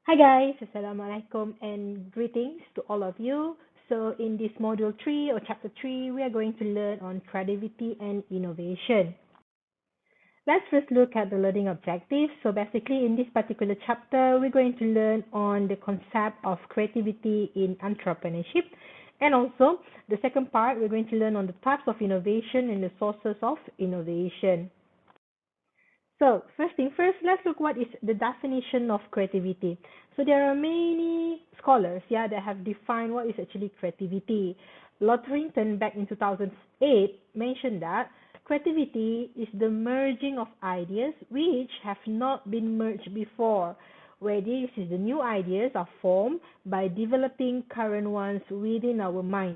Hi guys, Assalamualaikum and greetings to all of you. So in this module 3 or chapter 3, we are going to learn on creativity and innovation. Let's first look at the learning objectives. So basically in this particular chapter, we're going to learn on the concept of creativity in entrepreneurship. And also the second part, we're going to learn on the types of innovation and the sources of innovation. So first thing first, let's look what is the definition of creativity. So there are many scholars, that have defined what is actually creativity. Lotterington back in 2008 mentioned that creativity is the merging of ideas which have not been merged before, where this is the new ideas are formed by developing current ones within our mind.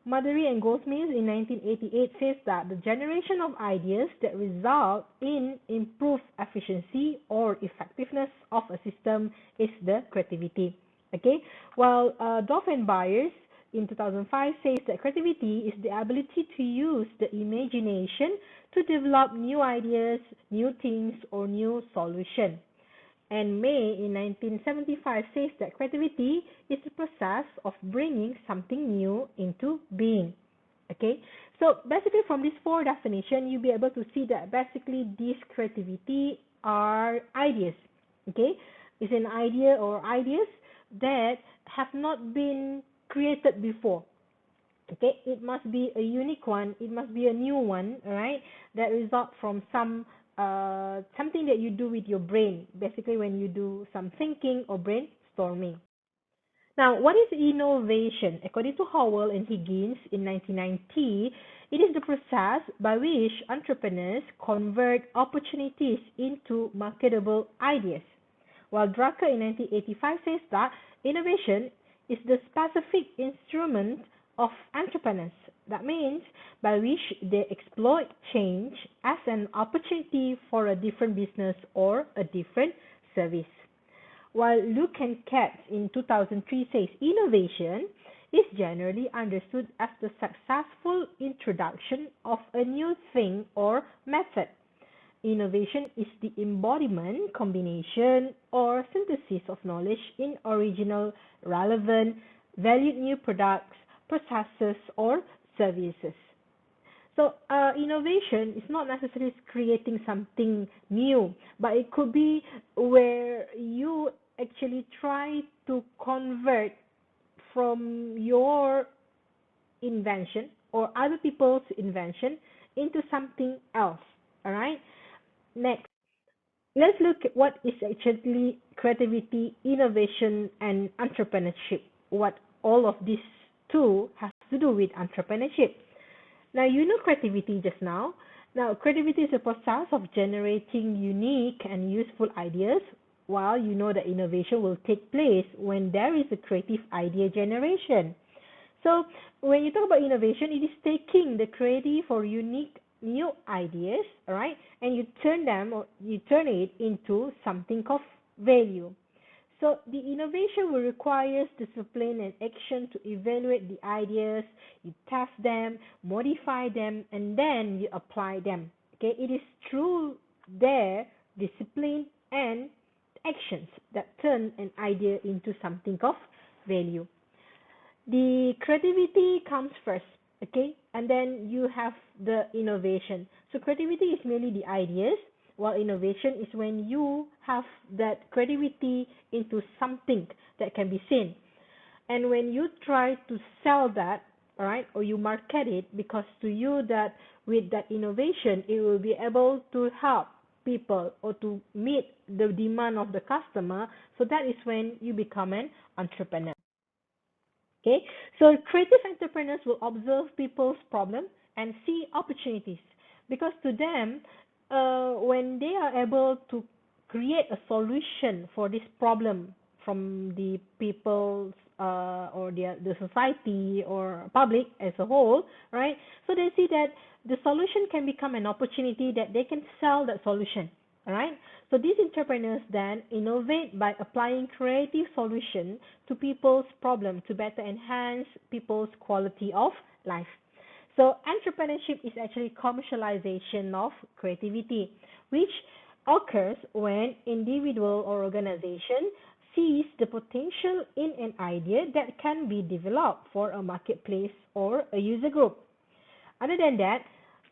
Muddery and Goldsmith in 1988 says that the generation of ideas that result in improved efficiency or effectiveness of a system is the creativity. Okay, while Dorff and Byers in 2005 says that creativity is the ability to use the imagination to develop new ideas, new things, or new solutions. And May in 1975 says that creativity is the process of bringing something new into being. Okay, so basically from these four definitions, you'll be able to see that basically this creativity are ideas. Okay, it's an idea or ideas that have not been created before. Okay, it must be a unique one, it must be a new one, all right, that result from something that you do with your brain, basically when you do some thinking or brainstorming. Now, what is innovation? According to Howell and Higgins in 1990, it is the process by which entrepreneurs convert opportunities into marketable ideas. While Drucker in 1985 says that innovation is the specific instrument of entrepreneurs. That means by which they exploit change as an opportunity for a different business or a different service. While Luke and Katz in 2003 says innovation is generally understood as the successful introduction of a new thing or method. Innovation is the embodiment, combination, or synthesis of knowledge in original, relevant, valued new products, processes, or services. So, innovation is not necessarily creating something new, but it could be where you actually try to convert from your invention or other people's invention into something else. All right. Next, let's look at what is actually creativity, innovation, and entrepreneurship. What all of these two have to do with entrepreneurship. Now, you know creativity just now. Now, creativity is a process of generating unique and useful ideas, while you know that innovation will take place when there is a creative idea generation. So, when you talk about innovation, it is taking the creative or unique new ideas, all right, and you turn it into something of value. So the innovation will require discipline and action to evaluate the ideas, you test them, modify them, and then you apply them. Okay, it is through their discipline and actions that turn an idea into something of value. The creativity comes first, okay, and then you have the innovation. So creativity is merely the ideas, while innovation is when you have that creativity into something that can be seen. And when you try to sell that, all right, or you market it, because to you that with that innovation it will be able to help people or to meet the demand of the customer, so that is when you become an entrepreneur. Okay, so creative entrepreneurs will observe people's problem and see opportunities, because to them, when they are able to create a solution for this problem from the people's or the society or public as a whole, right? So they see that the solution can become an opportunity that they can sell that solution. All right. So these entrepreneurs then innovate by applying creative solution to people's problem to better enhance people's quality of life. So entrepreneurship is actually commercialization of creativity, which occurs when individual or organization sees the potential in an idea that can be developed for a marketplace or a user group. Other than that,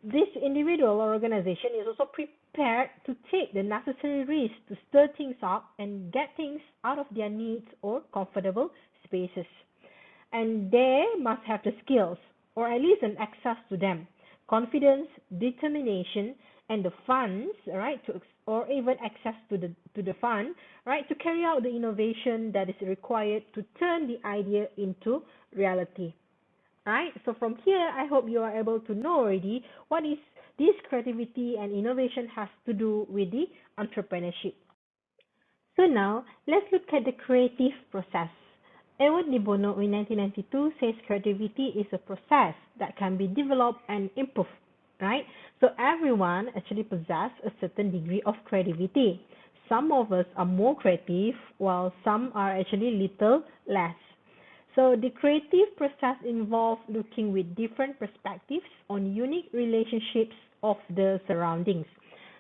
this individual or organization is also prepared to take the necessary risks to stir things up and get things out of their needs or comfortable spaces. And they must have the skills, or at least an access to them, confidence, determination, and the funds, right, or even access to the fund, right, to carry out the innovation that is required to turn the idea into reality. Right? So from here, I hope you are able to know already what is this creativity and innovation has to do with the entrepreneurship. So now, let's look at the creative process. Edward de Bono in 1992 says creativity is a process that can be developed and improved, right? So everyone actually possesses a certain degree of creativity. Some of us are more creative, while some are actually little less. So the creative process involves looking with different perspectives on unique relationships of the surroundings.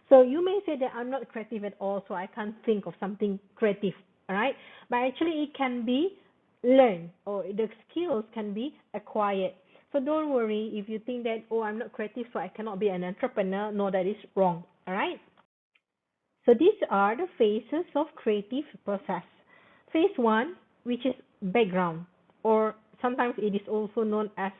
So you may say that I'm not creative at all, so I can't think of something creative, all right? But actually it can be learned, or the skills can be acquired. So don't worry if you think that, oh, I'm not creative, so I cannot be an entrepreneur. No, that is wrong, all right? So these are the phases of creative process. Phase one, which is background, or sometimes it is also known as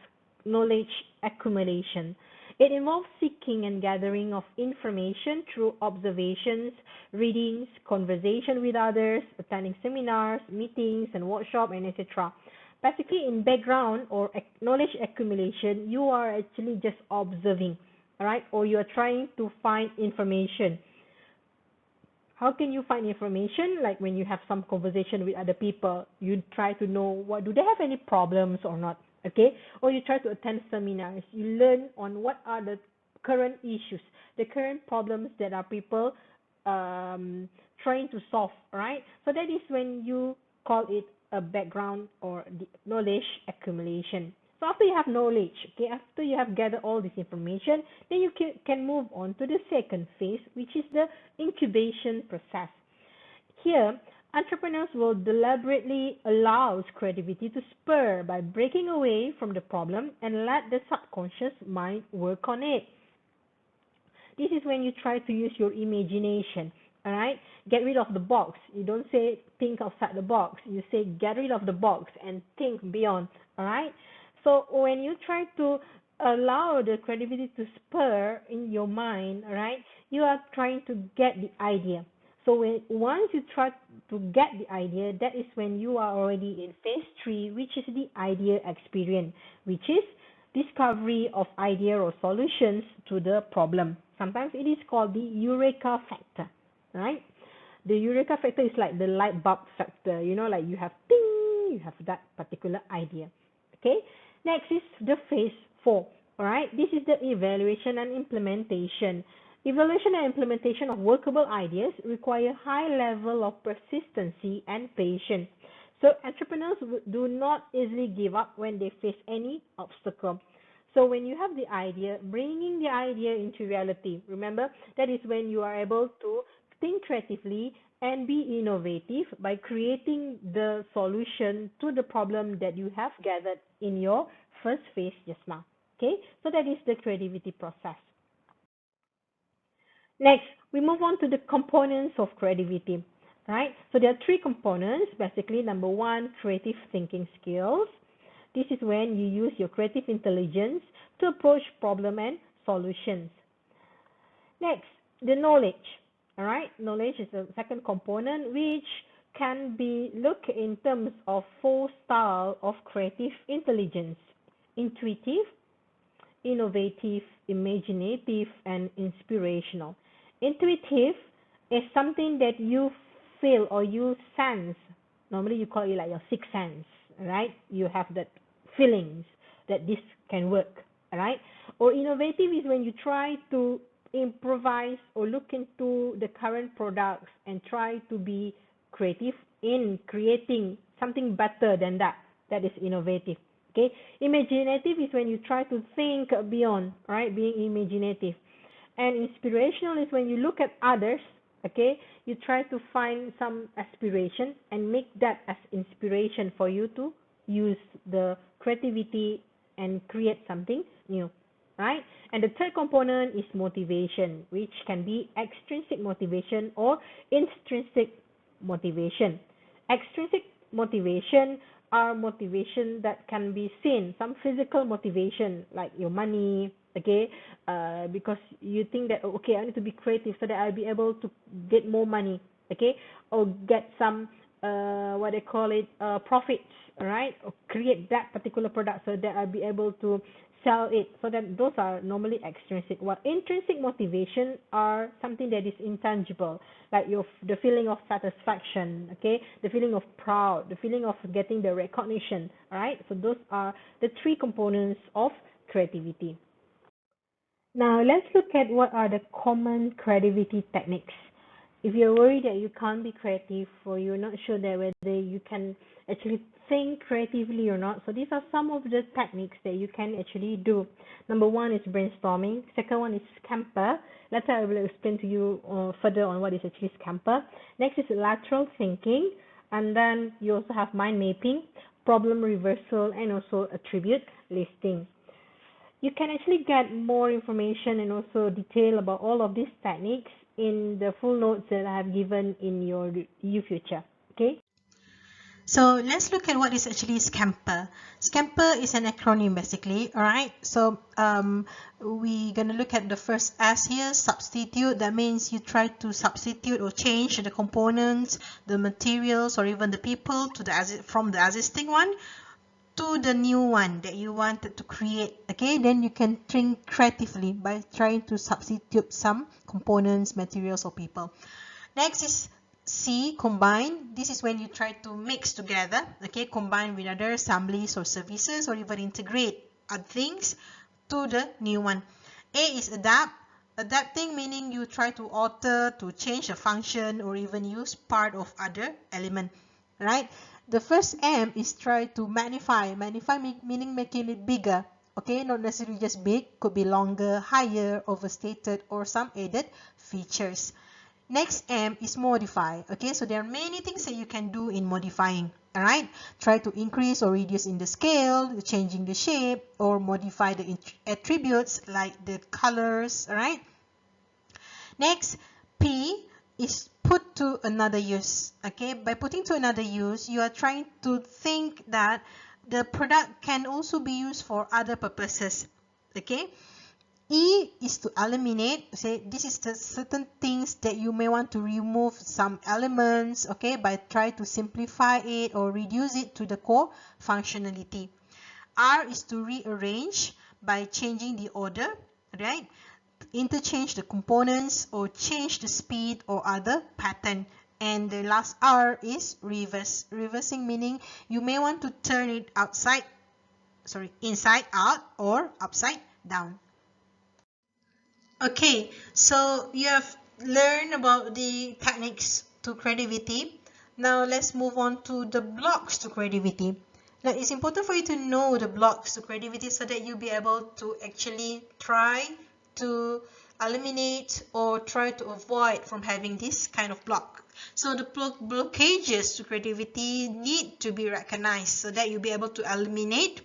knowledge accumulation. It involves seeking and gathering of information through observations, readings, conversation with others, attending seminars, meetings, and workshops, and etc. Basically, in background or knowledge accumulation, you are actually just observing, all right, or you are trying to find information. How can you find information? Like when you have some conversation with other people, you try to know what do they have any problems or not, okay? Or you try to attend seminars. You learn on what are the current issues, the current problems that are people trying to solve, right? So that is when you call it a background or the knowledge accumulation. So after you have knowledge, okay, after you have gathered all this information, then you can move on to the second phase, which is the incubation process. Here, entrepreneurs will deliberately allow creativity to spur by breaking away from the problem and let the subconscious mind work on it. This is when you try to use your imagination, all right? Get rid of the box. You don't say think outside the box. You say get rid of the box and think beyond, all right? So when you try to allow the creativity to spur in your mind, right, you are trying to get the idea. So once you try to get the idea, that is when you are already in phase three, which is the idea experience, which is discovery of idea or solutions to the problem. Sometimes it is called the eureka factor, right? The eureka factor is like the light bulb factor, like you have ding, you have that particular idea. Okay, next is the phase four. All right, this is the evaluation and implementation. Evaluation and implementation of workable ideas require high level of persistency and patience. So entrepreneurs do not easily give up when they face any obstacle. So when you have the idea, bringing the idea into reality, remember that is when you are able to think creatively and be innovative by creating the solution to the problem that you have gathered in your first phase just now. Okay, so that is the creativity process. Next, we move on to the components of creativity, right? So there are three components, basically. Number one, creative thinking skills. This is when you use your creative intelligence to approach problem and solutions. Next, the knowledge, all right? Knowledge is the second component, which can be looked in terms of four styles of creative intelligence: intuitive, innovative, imaginative, and inspirational. Intuitive is something that you feel or you sense. Normally you call it like your sixth sense, right? You have that feelings that this can work, right? Or innovative is when you try to improvise or look into the current products and try to be creative in creating something better than that. That is innovative. Okay, imaginative is when you try to think beyond, right? Being imaginative. And inspirational is when you look at others, Okay, you try to find some aspiration and make that as inspiration for you to use the creativity and create something new, right? And the third component is motivation, which can be extrinsic motivation or intrinsic motivation. Extrinsic motivation are motivation that can be seen, some physical motivation like your money, okay, because you think that, oh, okay, I need to be creative so that I'll be able to get more money, okay, or get some what they call it, profits, right, or create that particular product so that I'll be able to sell it. So that those are normally extrinsic. While intrinsic motivation are something that is intangible, like the feeling of satisfaction, okay, the feeling of proud, the feeling of getting the recognition, right? So those are the three components of creativity. Now let's look at what are the common creativity techniques. If you're worried that you can't be creative or you're not sure that whether you can actually think creatively or not, so these are some of the techniques that you can actually do. Number one is brainstorming. Second one is scamper. Later I will explain to you further on what is actually scamper. Next is lateral thinking, and then you also have mind mapping, problem reversal, and also attribute listing. You can actually get more information and also detail about all of these techniques in the full notes that I have given in your UFuture. Okay. So let's look at what is actually Scamper. Scamper is an acronym basically, alright? So we're going to look at the first S here, substitute. That means you try to substitute or change the components, the materials, or even the people to from the existing one to the new one that you wanted to create. Okay, then you can think creatively by trying to substitute some components, materials, or people. Next is C, combine. This is when you try to mix together, okay, combine with other assemblies or services, or even integrate other things to the new one. A is adapt. Adapting meaning you try to alter, to change a function, or even use part of other element, right? The first M is try to magnify. Magnify meaning making it bigger, okay, not necessarily just big, could be longer, higher, overstated, or some added features. Next M is modify. Okay, so there are many things that you can do in modifying. All right, try to increase or reduce in the scale, changing the shape, or modify the attributes like the colors. All right. Next, P is put to another use. Okay, by putting to another use, you are trying to think that the product can also be used for other purposes. Okay. E is to eliminate. Say this is the certain things that you may want to remove some elements, okay, by try to simplify it or reduce it to the core functionality. R is to rearrange by changing the order, right? Interchange the components or change the speed or other pattern. And the last R is reverse. Reversing meaning you may want to turn it inside out or upside down. Okay, so you have learned about the techniques to creativity. Now let's move on to the blocks to creativity. Now it's important for you to know the blocks to creativity so that you'll be able to actually try to eliminate or try to avoid from having this kind of block. So the blockages to creativity need to be recognized so that you'll be able to eliminate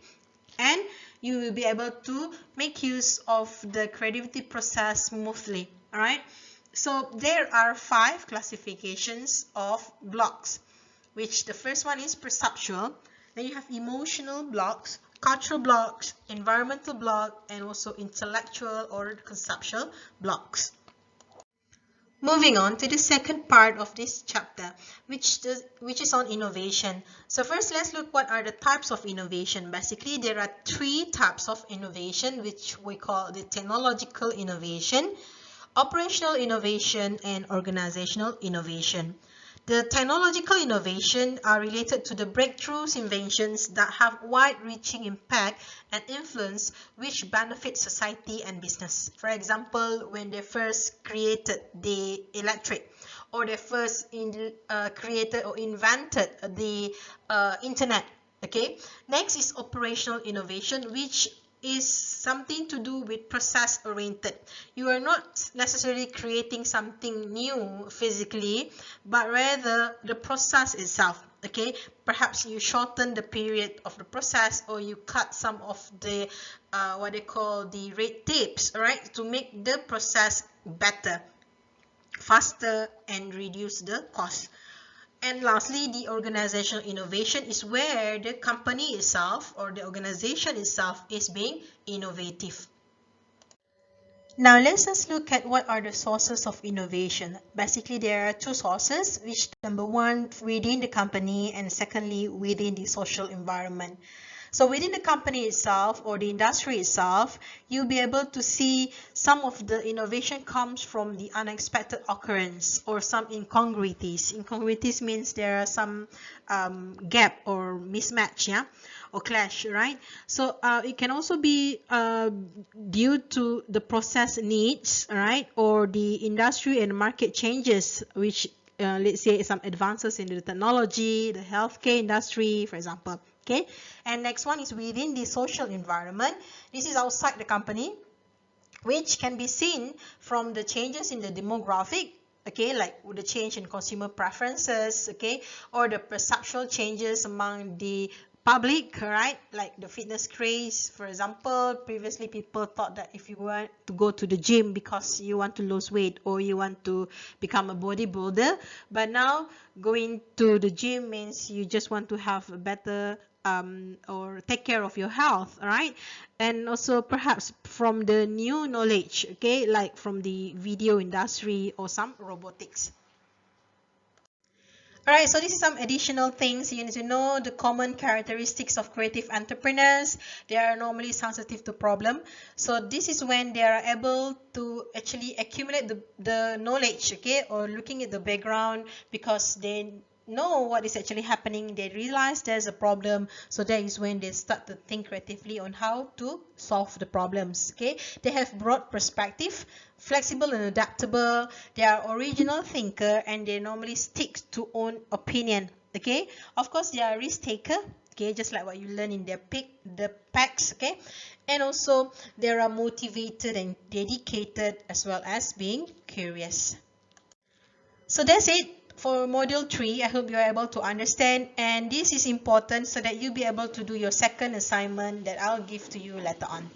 and you will be able to make use of the creativity process smoothly. All right, so there are 5 classifications of blocks, which the first one is perceptual, then you have emotional blocks, cultural blocks, environmental block, and also intellectual or conceptual blocks. Moving on to the second part of this chapter, which is on innovation. So first, let's look what are the types of innovation. Basically, there are 3 types of innovation, which we call the technological innovation, operational innovation, and organizational innovation. The technological innovation are related to the breakthroughs, inventions that have wide-reaching impact and influence which benefit society and business. For example, when they first created the electric, or they first created or invented the internet. Okay. Next is operational innovation, which is something to do with process oriented. You are not necessarily creating something new physically, but rather the process itself. Okay, perhaps you shorten the period of the process, or you cut some of the what they call the red tapes, all right, to make the process better, faster, and reduce the cost. And lastly, the organizational innovation is where the company itself or the organization itself is being innovative. Now let's just look at what are the sources of innovation. Basically, there are two sources, which number one within the company and secondly within the social environment. So within the company itself or the industry itself, you'll be able to see some of the innovation comes from the unexpected occurrence or some incongruities. Incongruities means there are some gap or mismatch, yeah, or clash, right? So it can also be due to the process needs, right, or the industry and market changes, which let's say some advances in the technology, the healthcare industry, for example. Okay, and next one is within the social environment. This is outside the company, which can be seen from the changes in the demographic, okay, like the change in consumer preferences, okay, or the perceptual changes among the public, right, like the fitness craze. For example, previously people thought that if you want to go to the gym because you want to lose weight or you want to become a bodybuilder, but now going to the gym means you just want to have a better or take care of your health, right? And also perhaps from the new knowledge, okay, like from the video industry or some robotics. Alright, so this is some additional things you need to know. The common characteristics of creative entrepreneurs. They are normally sensitive to problem. So this is when they are able to actually accumulate the knowledge, okay, or looking at the background, because they know what is actually happening. They realize there's a problem. So that is when they start to think creatively on how to solve the problems, okay. They have broad perspective, flexible and adaptable. They are original thinker, and they normally stick to own opinion, okay. Of course, they are risk taker, okay, just like what you learn in the packs, okay. And also they are motivated and dedicated, as well as being curious. So that's it for module 3. I hope you are able to understand, and this is important so that you'll be able to do your second assignment that I'll give to you later on.